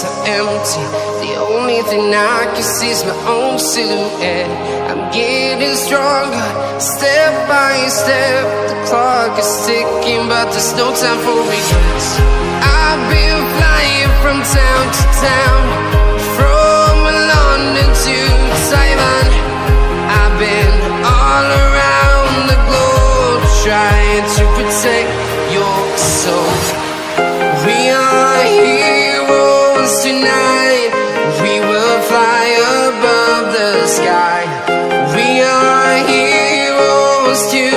are empty. The only thing I can see is my own silhouette. I'm getting stronger, step by step. The clock is ticking, but there's no time for regrets. I've been flying from town to town, from London to Taiwan. I've been all around the globe, trying to protect your soul. We are heroes tonight. We will fly above the sky. We are heroes tonight.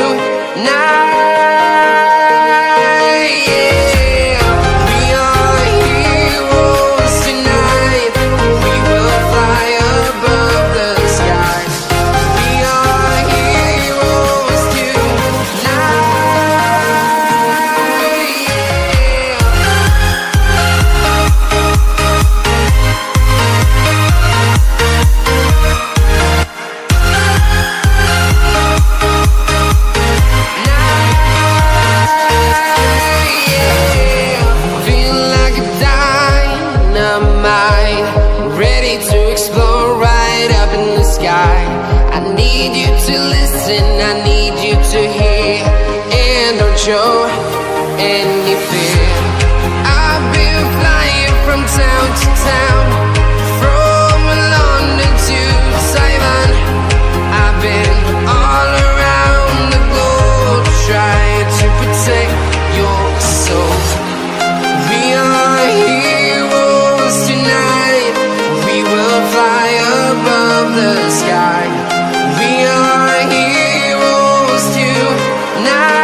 Show any fear. I've been flying from town to town, from London to Taiwan. I've been all around the globe, trying to protect your soul. We are heroes tonight. We will fly above the sky. We are heroes tonight.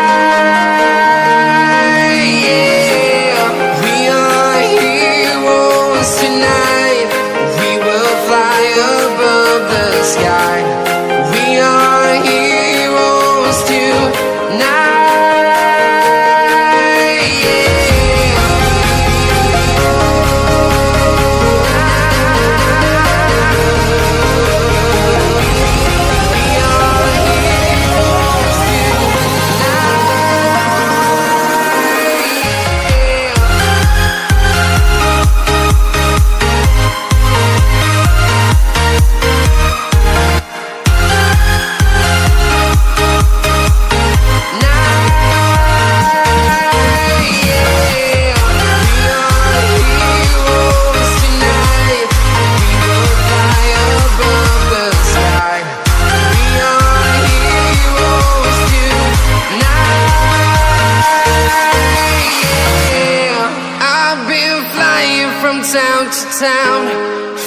Town to town,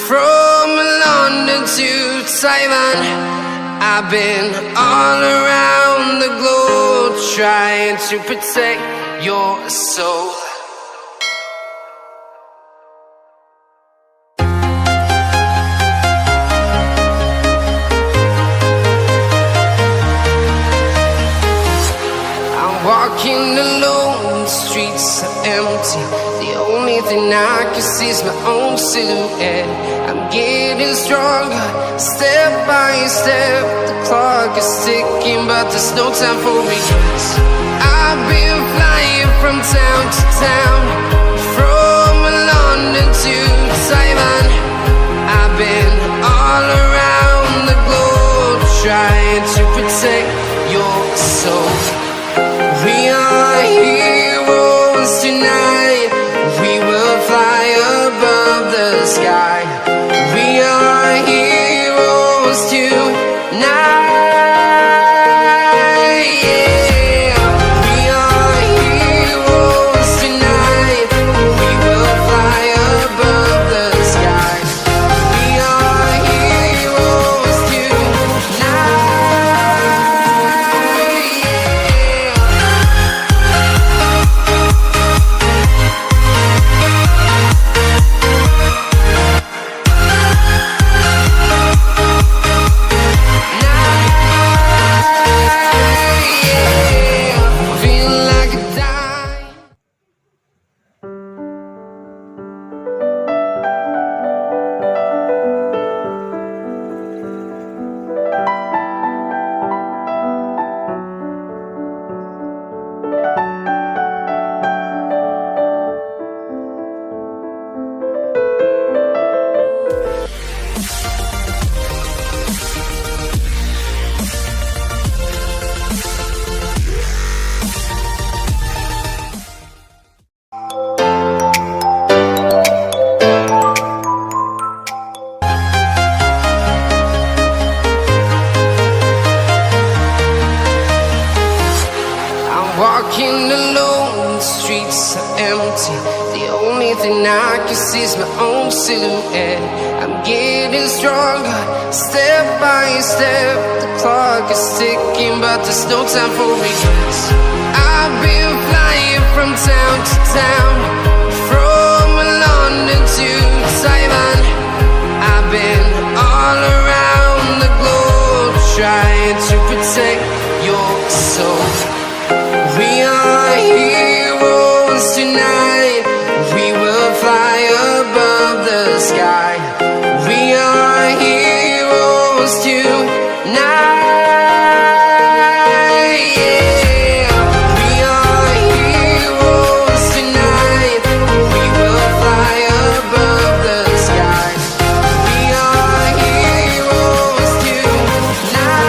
from London to Taiwan. I've been all around the globe, trying to protect your soul. I'm walking alone, the streets are empty. The only thing I can see is my own silhouette. I'm getting stronger, step by step. The clock is ticking, but there's no time for regrets. I've been flying from town to town, from London to Taiwan. I've been all around the globe, trying to protect your soul. We are heroes tonight. We will fly above the sky. We are heroes tonight. Yeah. own silhouette. I'm getting stronger, step by step. The clock is ticking, but there's no time for regrets. I've been flying from town to town, from London to Taiwan. I've been all around the globe, trying to protect your soul. We are heroes tonight. We will fly above the sky. We are heroes tonight. Yeah. We are heroes tonight. We will fly above the sky. We are heroes tonight.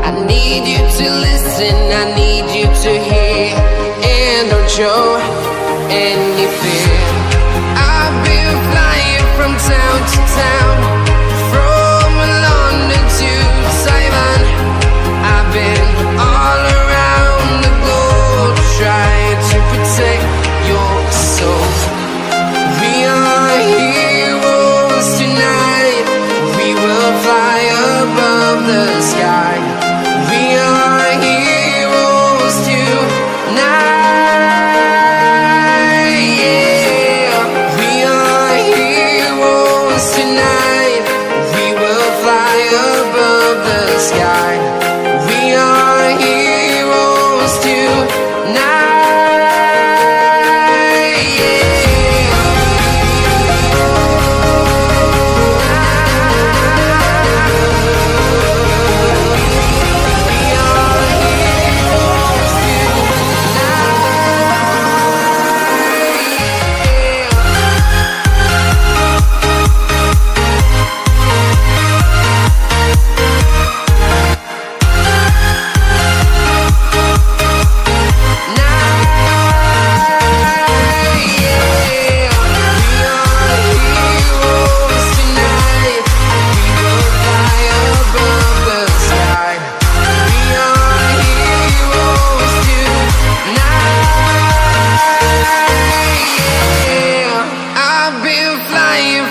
I need you to listen, I need you to hear, and don't show any fear. I've been flying from town to town, from London to Taiwan. I've been all around the globe, trying to protect your soul. We are heroes tonight. We will fly above the sky. We are heroes tonight. Yeah. We are heroes tonight. We will fly above the sky. We are heroes tonight.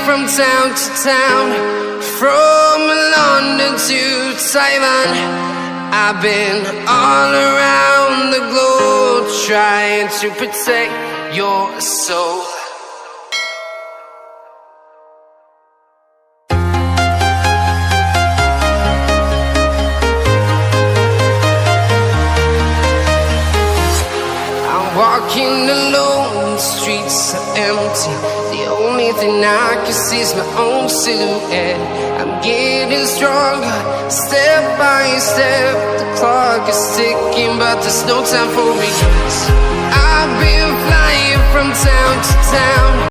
From town to town, from London to Taiwan. I've been all around the globe, trying to protect your soul. I'm walking alone, the streets are empty. The only thing I can see is my own silhouette. I'm getting stronger, step by step. The clock is ticking, but there's no time for regrets. I've been flying from town to town.